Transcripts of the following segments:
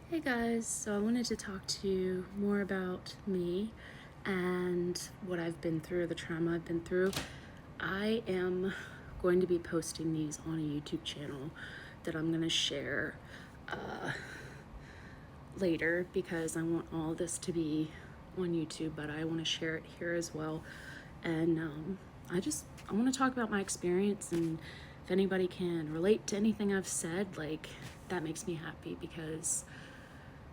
Hey guys, so I wanted to talk to you more about me and what I've been through, the trauma I've been through. I am going to be posting these on a YouTube channel that I'm going to share later because I want all this to be on YouTube, but I want to share it here as well. And I want to talk about my experience, and if anybody can relate to anything I've said, like, that makes me happy because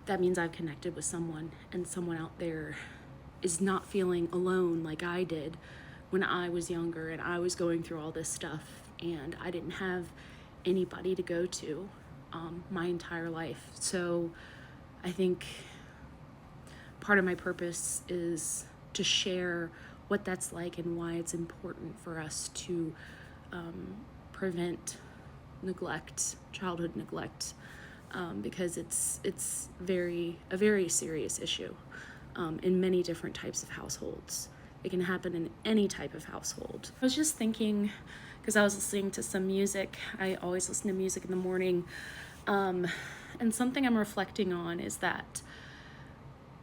that means I've connected with someone, and someone out there is not feeling alone like I did when I was younger and I was going through all this stuff and I didn't have anybody to go to my entire life. So I think part of my purpose is to share what that's like and why it's important for us to prevent neglect, childhood neglect, because it's a very serious issue in many different types of households. It can happen in any type of household. I was just thinking, because I was listening to some music. I always listen to music in the morning, and something I'm reflecting on is that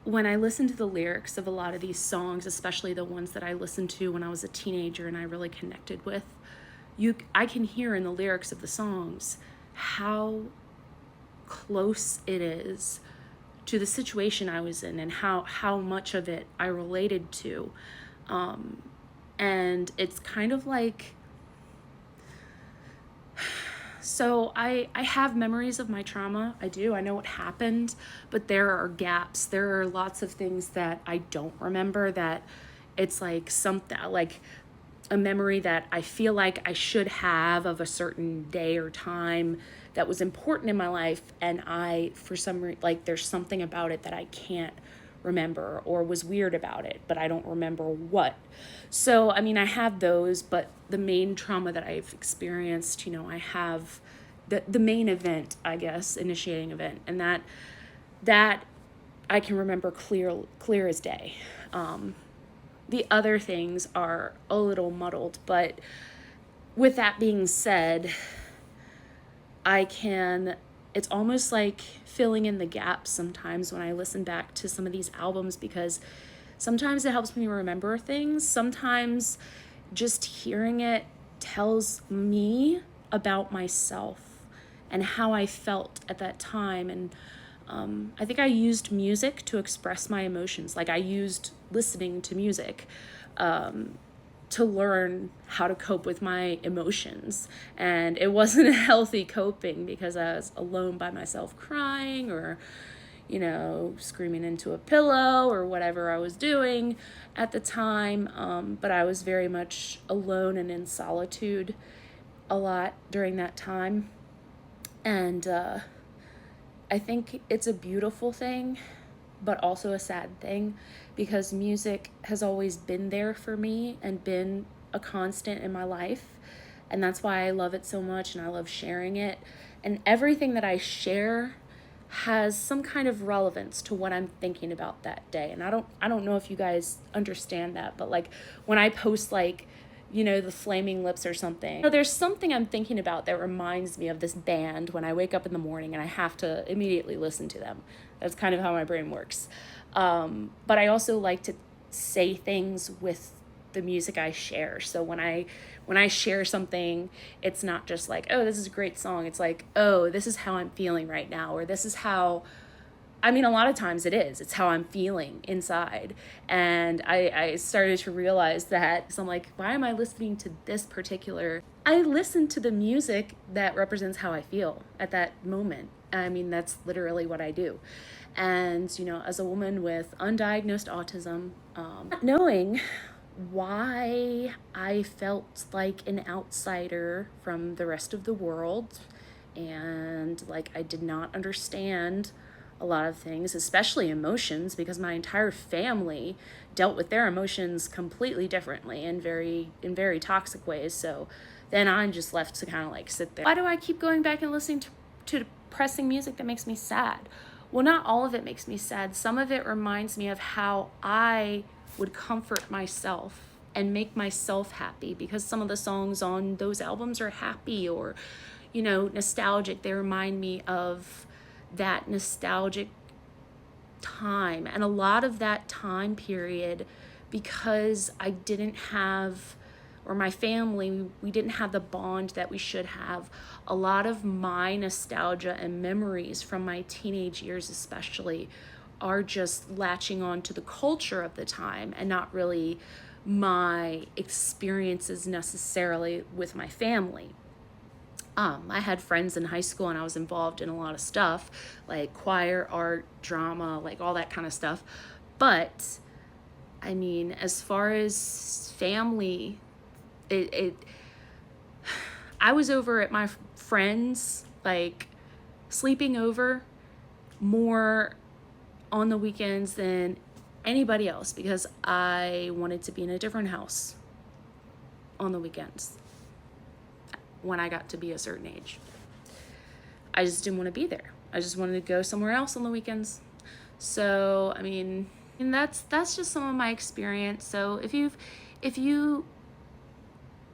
when I listen to the lyrics of a lot of these songs, especially the ones that I listened to when I was a teenager and I really connected with, I can hear in the lyrics of the songs how close it is to the situation I was in and how much of it I related to. And it's kind of like, so I have memories of my trauma. I do. I know what happened, but there are gaps. There are lots of things that I don't remember, that it's like something like a memory that I feel like I should have of a certain day or time that was important in my life, and I, for some reason, like, there's something about it that I can't remember, or was weird about it, but I don't remember what. So, I mean, I have those, but the main trauma that I've experienced, I have the main event, I guess, initiating event, and that I can remember clear as day. The other things are a little muddled, but with that being said, it's almost like filling in the gaps sometimes when I listen back to some of these albums, because sometimes it helps me remember things. Sometimes just hearing it tells me about myself and how I felt at that time. And I think I used music to express my emotions. Like, I used listening to music to learn how to cope with my emotions. And it wasn't a healthy coping, because I was alone by myself crying, or, screaming into a pillow, or whatever I was doing at the time. But I was very much alone and in solitude a lot during that time. And I think it's a beautiful thing, but also a sad thing, because music has always been there for me and been a constant in my life. And that's why I love it so much, and I love sharing it. And everything that I share has some kind of relevance to what I'm thinking about that day. And I don't know if you guys understand that, but like, when I post, like, the Flaming Lips or something, there's something I'm thinking about that reminds me of this band when I wake up in the morning and I have to immediately listen to them. That's kind of how my brain works. But I also like to say things with the music I share. So when I share something, it's not just like, oh, this is a great song. It's like, oh, this is how I'm feeling right now, or this is how, I mean, a lot of times it's how I'm feeling inside. And I started to realize that, so I'm like, why am I listening to this particular? I listen to the music that represents how I feel at that moment. I mean, that's literally what I do. And, as a woman with undiagnosed autism, knowing why I felt like an outsider from the rest of the world, and like I did not understand a lot of things, especially emotions, because my entire family dealt with their emotions completely differently and in very toxic ways. So then I'm just left to kind of like sit there. Why do I keep going back and listening to depressing music that makes me sad? Well, not all of it makes me sad. Some of it reminds me of how I would comfort myself and make myself happy, because some of the songs on those albums are happy or, nostalgic. They remind me of that nostalgic time. And a lot of that time period, because I didn't have, or my family, we didn't have the bond that we should have, a lot of my nostalgia and memories from my teenage years especially are just latching on to the culture of the time and not really my experiences necessarily with my family. I had friends in high school and I was involved in a lot of stuff like choir, art, drama, like all that kind of stuff. But I mean, as far as family, it I was over at my friends, like sleeping over more on the weekends than anybody else because I wanted to be in a different house on the weekends when I got to be a certain age. I just didn't want to be there. I just wanted to go somewhere else on the weekends. So, I mean, and that's just some of my experience. So, if you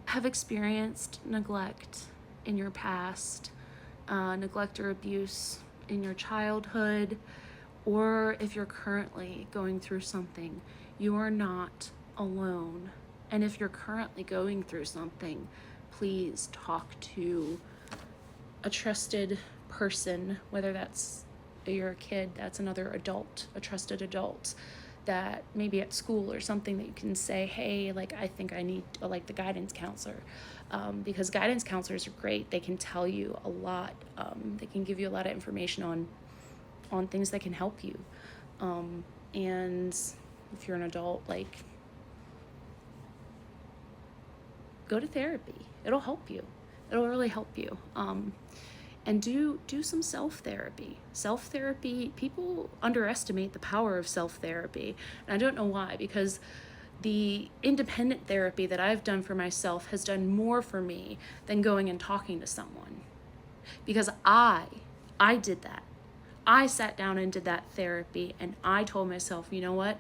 have experienced neglect in your past, neglect or abuse in your childhood, or if you're currently going through something, you are not alone. And if you're currently going through something, please talk to a trusted person, whether that's you're a kid, that's another adult, a trusted adult that maybe at school or something that you can say, hey, like I think I need like the guidance counselor, because guidance counselors are great. They can tell you a lot. They can give you a lot of information on things that can help you. And if you're an adult, like go to therapy. It'll help you. It'll really help you. And do some self-therapy. Self-therapy, people underestimate the power of self-therapy. And I don't know why, because the independent therapy that I've done for myself has done more for me than going and talking to someone. Because I did that. I sat down and did that therapy and I told myself, you know what?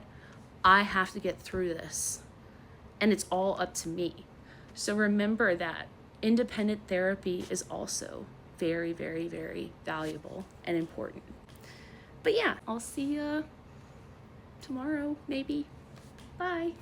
I have to get through this. And it's all up to me. So remember that independent therapy is also very, very, very valuable and important. But yeah, I'll see you tomorrow, maybe. Bye.